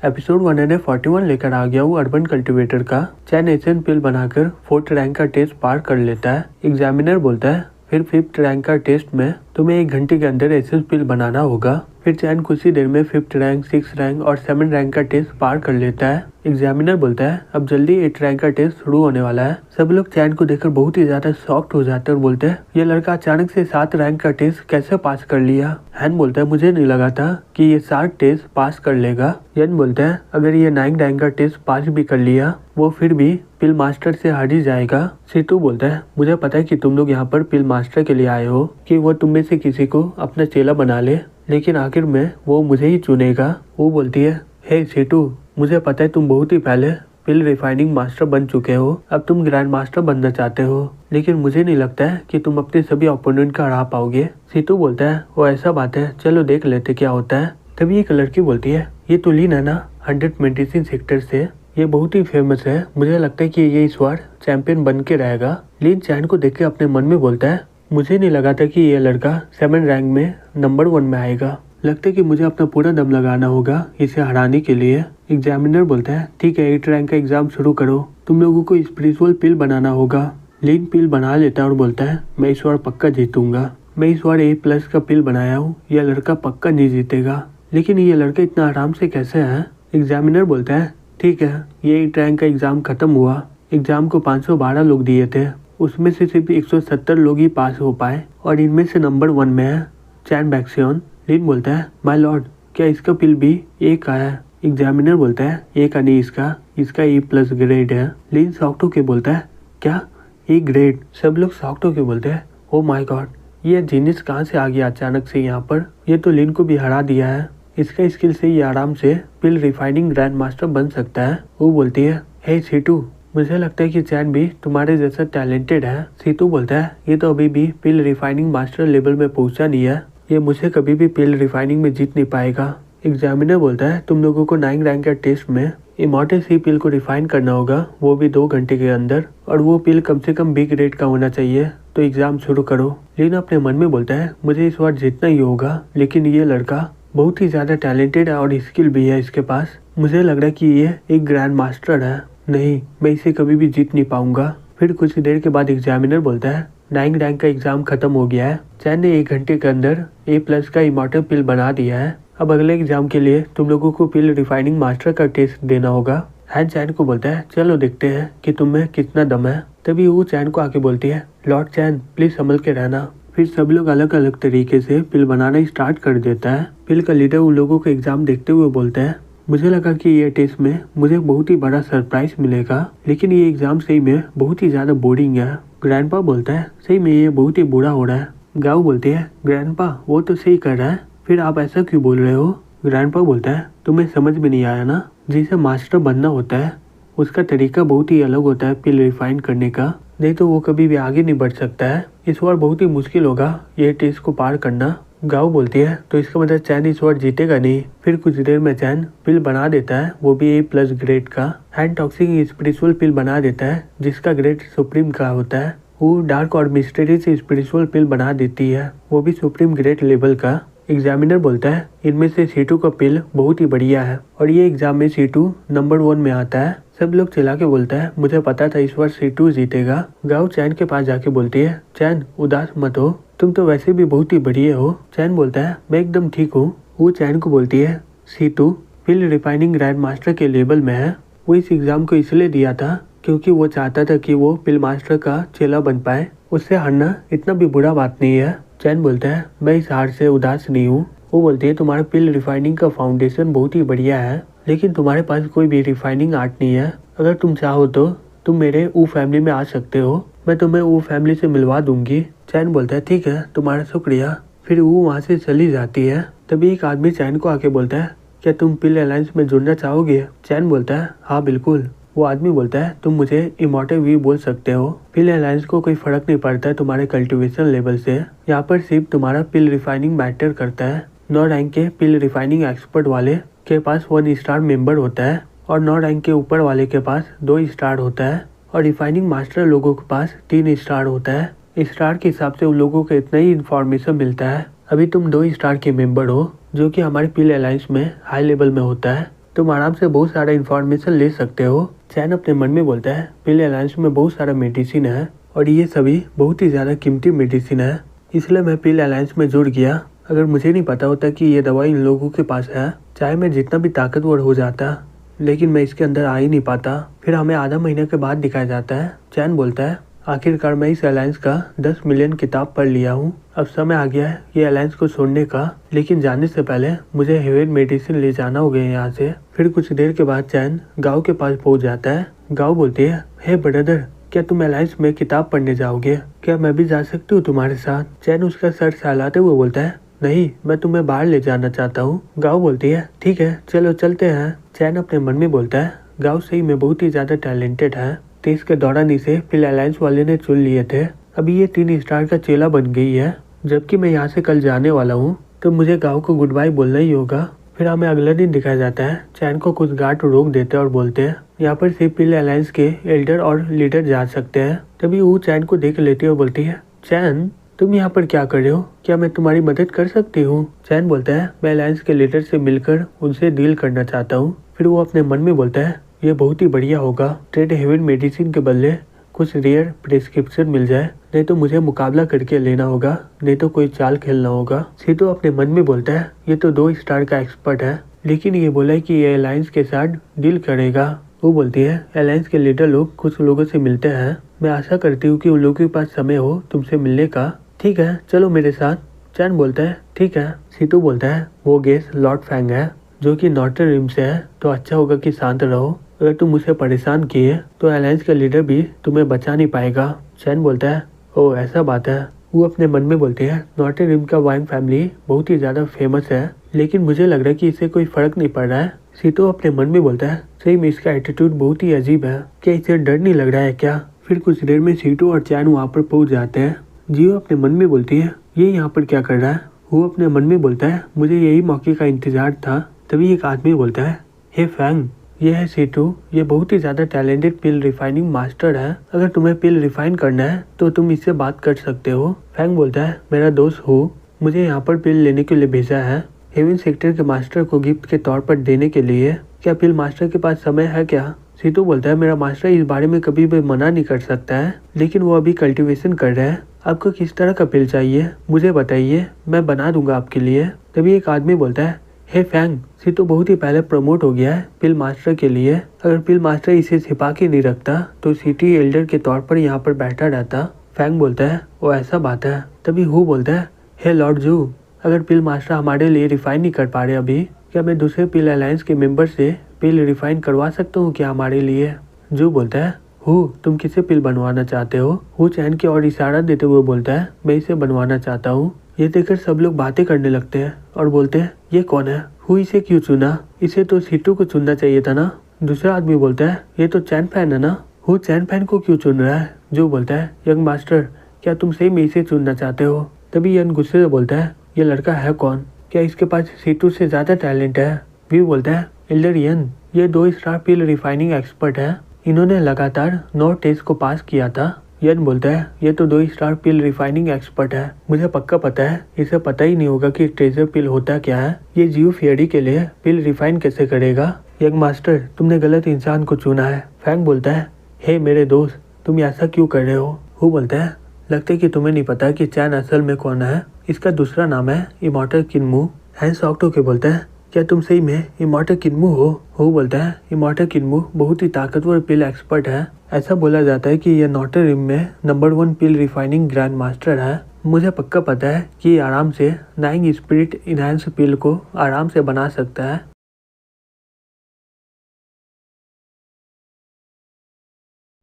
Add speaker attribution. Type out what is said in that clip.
Speaker 1: Episode 141 लेकर आ गया हूँ अर्बन कल्टीवेटर का। चैन एशियन पिल बनाकर 4th रैंक का टेस्ट पार कर लेता है। एग्जामिनर बोलता है फिर 5th रैंक का टेस्ट में तुम्हें 1 घंटे के अंदर एशियन पिल बनाना होगा। फिर चैन कुछ ही देर में 5th रैंक, 6th रैंक और 7th रैंक का टेस्ट पार कर लेता है। एग्जामिनर बोलता है अब जल्दी 8th रैंक का टेस्ट शुरू होने वाला है। सब लोग चैन को देखकर बहुत ही ज्यादा शॉक्ड हो जाते हैं और बोलते हैं ये लड़का अचानक से 7th रैंक का टेस्ट कैसे पास कर लिया। हैन बोलता है मुझे नहीं लगा था कि ये 7 टेस्ट पास कर लेगा। यन बोलता है अगर ये 9th रैंक का टेस्ट पास भी कर लिया वो फिर भी पिल मास्टर से हार ही जाएगा। सीतू बोलता है मुझे पता है कि तुम लोग यहाँ पर पिल मास्टर के लिए आए हो कि वो तुम में से किसी को अपना चेला बना ले, लेकिन आखिर में वो मुझे ही चुनेगा। वो बोलती है हे सीटू, मुझे पता है तुम बहुत ही पहले पिल रिफाइनिंग मास्टर बन चुके हो, अब तुम ग्रैंड मास्टर बनना चाहते हो, लेकिन मुझे नहीं लगता है कि तुम अपने सभी ओपोनेंट का हरा पाओगे। सीतू बोलता है वो ऐसा बात है, चलो देख लेते क्या होता है। तभी एक लड़की बोलती है ये तो लीन है ना 100 मेडिसिन सेक्टर से, ये बहुत ही फेमस है, मुझे लगता है कि ये इस बार चैंपियन बन के रहेगा। लीन चैन को देख के अपने मन में बोलता है मुझे नहीं लगा था कि ये लड़का 7 रैंक में नंबर 1 में आएगा, लगता है कि मुझे अपना पूरा दम लगाना होगा इसे हराने के लिए। एग्जामिनर बोलता है ठीक है 8th रैंक का एग्जाम शुरू करो, तुम लोगों को स्पिरिचुअल पिल बनाना होगा। लीन पिल बना लेता है और बोलता है मैं इस बार पक्का जीतूंगा, मैं इस बार A+ का पिल बनाया हूँ, यह लड़का पक्का नहीं जीतेगा। लेकिन ये लड़का इतना आराम से कैसे है। एग्जामिनर बोलता है ठीक है ये 8th रैंक का एग्जाम खत्म हुआ, एग्जाम को 512 लोग दिए थे, उसमें से सिर्फ 170 लोग ही पास हो पाए और इनमें से नंबर 1 में है चैन बैक्सियन। लीन बोलता है माय लॉर्ड क्या इसका पिल भी A का है। एग्जामिनर बोलता है A का नहीं, इसका A+ ग्रेड है। लीन शॉक्ड होके बोलता है क्या A ग्रेड। सब लोग शॉक्ड होके बोलते हैं ओ माय गॉड ये जीनियस कहाँ से आ गया अचानक से यहाँ पर, ये तो लीन को भी हरा दिया है, इसका स्किल से ये आराम से पिल रिफाइनिंग ग्रैंड मास्टर बन सकता है। वो बोलती है हे सीटू, मुझे लगता है कि चैन भी तुम्हारे जैसा टैलेंटेड है। सीतू बोलता है ये तो अभी भी पिल रिफाइनिंग मास्टर लेवल में पहुंचा नहीं है, ये मुझे कभी भी पिल रिफाइनिंग में जीत नहीं पाएगा। एग्जामिनर बोलता है तुम लोगों को 9th रैंक के टेस्ट में इमॉर्टल सी पिल को रिफाइन करना होगा, वो भी 2 घंटे के अंदर, और वो पिल कम से कम B ग्रेड का होना चाहिए, तो एग्जाम शुरू करो। लीन अपने मन में बोलता है मुझे इस बार जीतना ही होगा, लेकिन ये लड़का बहुत ही ज्यादा टैलेंटेड है और स्किल भी है इसके पास, मुझे लग रहा है कि ये एक ग्रैंड मास्टर है, नहीं मैं इसे कभी भी जीत नहीं पाऊंगा। फिर कुछ देर के बाद एग्जामिनर बोलता है 9th रैंक का एग्जाम खत्म हो गया है, चैन ने 1 घंटे के अंदर A+ का इमॉर्टल पिल बना दिया है, अब अगले एग्जाम के लिए तुम लोगों को पिल रिफाइनिंग मास्टर का टेस्ट देना होगा। हैन चैन को बोलता है चलो देखते हैं कि तुम में कितना दम है। तभी वो चैन को आके बोलती है लॉर्ड चैन प्लीज संभल के रहना। फिर सब लोग अलग अलग तरीके से पिल बनाना स्टार्ट कर देता है। पिल का लीडर उन लोगों को एग्जाम देखते हुए बोलता है मुझे लगा कि ये टेस्ट में मुझे बहुत ही बड़ा सरप्राइज मिलेगा, लेकिन ये एग्जाम सही में बहुत ही ज्यादा बोरिंग है। ग्रैंडपा बोलता है सही में ये बहुत ही बुरा हो रहा है। गाँव बोलती है ग्रैंडपा वो तो सही कर रहा है, फिर आप ऐसा क्यों बोल रहे हो। ग्रैंडपा बोलता है तुम्हें समझ में नहीं आया ना, जिसे मास्टर बनना होता है उसका तरीका बहुत ही अलग होता है पिल रिफाइन करने का, नहीं तो वो कभी भी आगे नहीं बढ़ सकता है। इस बार बहुत ही मुश्किल होगा ये टेस्ट को पार करना। गाँव बोलती है तो इसका मतलब चैन इस बार जीतेगा नहीं। फिर कुछ देर में चैन पिल बना देता है, वो भी A+ ग्रेड का। हैंड टॉक्सिक स्पिरिचुअल पिल बना देता है जिसका ग्रेड सुप्रीम का होता है। वो डार्क और मिस्टीरियस स्पिरिचुअल पिल बना देती है, वो भी सुप्रीम ग्रेड लेवल का। एग्जामिनर बोलता है इनमें से सीटू का पिल बहुत ही बढ़िया है और ये एग्जाम में सीटू नंबर 1 में आता है। सब लोग चिल्ला के बोलता है मुझे पता था इस बार सीटू जीतेगा। गाँव चैन के पास जाके बोलती है चैन उदास मत हो, तुम तो वैसे भी बहुत ही बढ़िया हो। चैन बोलता है मैं एकदम ठीक हूँ। वो चैन को बोलती है सीटू पिल रिफाइनिंग ग्रैंड मास्टर के लेवल में है, वो इस एग्जाम को इसलिए दिया था क्योंकि वो चाहता था कि वो पिल मास्टर का चेला बन पाए, उससे हारना इतना भी बुरा बात नहीं है। चैन बोलता है मैं इस हार से उदास नहीं हूँ। वो बोलती है तुम्हारा पिल रिफाइनिंग का फाउंडेशन बहुत ही बढ़िया है, लेकिन तुम्हारे पास कोई भी रिफाइनिंग आर्ट नहीं है, अगर तुम चाहो तो तुम मेरे ऊ फैमिली में आ सकते हो, मैं तुम्हें ऊ फैमिली से मिलवा दूंगी। चैन बोलता है ठीक है तुम्हारा शुक्रिया। फिर वो वहाँ से चली जाती है। तभी एक आदमी चैन को आके बोलता है क्या तुम पिल अलायंस में जुड़ना चाहोगे। चैन बोलता है हाँ बिल्कुल। वो आदमी बोलता है तुम मुझे इमॉर्टल वी बोल सकते हो, पिल अलायंस को कोई फर्क नहीं पड़ता है तुम्हारे कल्टीवेशन लेवल से, यहाँ पर सिर्फ तुम्हारा पिल रिफाइनिंग मैटर करता है। 9 रैंक के पिल रिफाइनिंग एक्सपर्ट वाले के पास 1 स्टार मेंबर होता है और 9 रैंक के ऊपर वाले के पास 2 स्टार होता है और रिफाइनिंग मास्टर लोगों के पास 3 स्टार होता है। स्टार के हिसाब से उन लोगों को इतना ही इन्फॉर्मेशन मिलता है। अभी तुम 2 स्टार के मेंबर हो जो कि हमारे पिल अलायंस में हाई लेवल में होता है। तुम आराम से बहुत सारा इन्फॉर्मेशन ले सकते हो। चैन अपने मन में बोलता है पिल अलायंस में बहुत सारा मेडिसिन है और ये सभी बहुत ही ज़्यादा कीमती मेडिसिन है, इसलिए मैं पिल अलायंस में जुड़ गया। अगर मुझे नहीं पता होता कि ये दवाई इन लोगों के पास है, चाहे मैं जितना भी ताकतवर हो जाता, लेकिन मैं इसके अंदर आ ही नहीं पाता। फिर हमें आधा महीने के बाद दिखाया जाता है। चैन बोलता है आखिरकार मैं इस अलायंस का 10 मिलियन किताब पढ़ लिया हूँ, अब समय आ गया है ये अलायंस को छोड़ने का, लेकिन जाने से पहले मुझे हेवन मेडिसिन ले जाना होगा यहाँ से। फिर कुछ देर के बाद चैन गाँव के पास पहुँच जाता है। गाँव बोलती है हे ब्रदर, क्या तुम अलायंस में किताब पढ़ने जाओगे? क्या मैं भी जा सकती हूँ तुम्हारे साथ? चैन उसका सर सहलाते हुए बोलता है नहीं, मैं तुम्हें बाहर ले जाना चाहता हूँ। गाँव बोलती है ठीक है चलो चलते हैं। चैन अपने मन में बोलता है गाँव सही में बहुत ही ज्यादा टैलेंटेड है, टेस्ट के दौरान इसे पिल अलायंस वाले ने चुन लिए थे। अभी ये 3 स्टार का चेला बन गई है, जबकि मैं यहाँ से कल जाने वाला हूँ, तो मुझे गाँव को गुड बाय बोलना ही होगा। फिर हमें अगले दिन दिखाया जाता है। चैन को कुछ गार्ड रोक देते हैं और बोलते हैं यहाँ पर सिर्फ पिल अलायंस के एल्डर और लीडर जा सकते हैं। तभी वो चैन को देख लेती है और बोलती है चैन तुम यहाँ पर क्या कर रहे हो? क्या मैं तुम्हारी मदद कर सकती हूँ? चैन बोलता है मैं अलायंस के लीडर से मिलकर उनसे डील करना चाहता हूँ। फिर वो अपने मन में बोलता है ये बहुत ही बढ़िया होगा, ट्रेड हेवन मेडिसिन के बदले कुछ रेयर प्रिस्क्रिप्शन मिल जाए, नहीं तो मुझे मुकाबला करके लेना होगा, नहीं तो कोई चाल खेलना होगा। सीतो अपने मन में बोलता है ये तो 2 स्टार का एक्सपर्ट है, लेकिन ये बोला है कि ये अलायंस के साथ डील करेगा। वो बोलती है अलायंस के लीडर लोग कुछ लोगों से मिलते हैं, मैं आशा करती हूँ कि उन लोगों के पास समय हो तुमसे मिलने का। ठीक है चलो मेरे साथ। चैन बोलता है ठीक है। सीतो बोलता है वो गेस्ट लॉर्ड फैंग है जो कि नॉर्टन रिम से है, तो अच्छा होगा कि शांत रहो, अगर तुम मुझे परेशान किए तो अलायंस का लीडर भी तुम्हें बचा नहीं पाएगा। चैन बोलता है ओ ऐसा बात है। वो अपने मन में बोलते हैं नॉर्टन रिम का वाइन फैमिली बहुत ही ज्यादा फेमस है, लेकिन मुझे लग रहा है कि इससे कोई फर्क नहीं पड़ रहा है। सीतो अपने मन में बोलता है सही में इसका एटीट्यूड बहुत ही अजीब है, क्या इसे डर नहीं लग रहा है क्या? फिर कुछ देर में सीतो और चैन वहाँ पर पहुँच जाते हैं। जियो अपने मन में बोलती है ये यहाँ पर क्या कर रहा है? वो अपने मन में बोलता है मुझे यही मौके का इंतजार था। तभी एक आदमी बोलता है हे फैंग, ये है सीटू, ये बहुत ही ज़्यादा टैलेंटेड पिल रिफाइनिंग मास्टर है, अगर तुम्हें पिल रिफाइन करना है तो तुम इससे बात कर सकते हो। फैंग बोलता है मेरा दोस्त हूँ, मुझे यहाँ पर पिल लेने के लिए भेजा है, हेवन सेक्टर के मास्टर को गिफ्ट के तौर पर देने के लिए। क्या पिल मास्टर के पास समय है क्या? सीटू बोलता है मेरा मास्टर इस बारे में कभी भी मना नहीं कर सकता है, लेकिन वो अभी कल्टीवेशन कर रहे हैं। आपको किस तरह का पिल चाहिए मुझे बताइए, मैं बना दूंगा आपके लिए। तभी एक आदमी बोलता है हे फैंग, सीतो बहुत ही पहले प्रमोट हो गया है पिल मास्टर के लिए, अगर पिल मास्टर इसे छिपा के नहीं रखता तो सिटी एल्डर के तौर पर यहाँ पर बैठा रहता। फैंग बोलता है वो ऐसा बात है। तभी हु बोलता है हे लॉर्ड जू, अगर पिल मास्टर हमारे लिए रिफाइन नहीं कर पा रहे अभी, क्या मैं दूसरे पिल अलायंस के मेंबर से पिल रिफाइन करवा सकता हूँ क्या हमारे लिए? जू बोलता है हु तुम किसे पिल बनवाना चाहते हो? हु चैन की ओर इशारा देते हुए बोलता है मैं इसे बनवाना चाहता हूँ। ये देखकर सब लोग बातें करने लगते हैं और बोलते हैं ये कौन है? हु इसे क्यों चुना? इसे तो सीटू को चुनना चाहिए था ना। दूसरा आदमी बोलता है ये तो चैन फैन है ना, हु चैन फैन को क्यों चुन रहा है? जो बोलता है यंग मास्टर, क्या तुम सही में इसे चुनना चाहते हो? तभी यंग गुस्से से बोलता है ये लड़का है कौन? क्या इसके पास सीटू से ज्यादा टैलेंट है? वी बोलता है एल्डर यन, ये 2 स्टार पिल रिफाइनिंग एक्सपर्ट है, इन्होंने लगातार 9 टेस्ट को पास किया था। यन बोलता है ये तो 2 स्टार पिल रिफाइनिंग एक्सपर्ट है, मुझे पक्का पता है इसे पता ही नहीं होगा कि ट्रेजर पिल होता क्या है, ये जियो फियरी के लिए पिल रिफाइन कैसे करेगा? यंग मास्टर तुमने गलत इंसान को चुना है। फैंग बोलता है हे मेरे दोस्त, तुम ऐसा क्यों कर रहे हो? हु बोलता है लगता है कि तुम्हें नहीं पता कि चैन असल में कौन है, इसका दूसरा नाम है इमॉर्टल किन्मू। हैंस शॉक्ड होके बोलता है क्या तुम सही में इमॉर्टल किन्मू हो? हु बोलता है इमॉर्टल किन्मू बहुत ही ताकतवर पिल एक्सपर्ट है, ऐसा बोला जाता है कि यह नॉर्टन रिम में नंबर 1 पिल रिफाइनिंग ग्रैंड मास्टर है, मुझे पक्का पता है कि आराम से नाइंग स्पिरिट इनहेंस पिल को आराम से बना सकता है,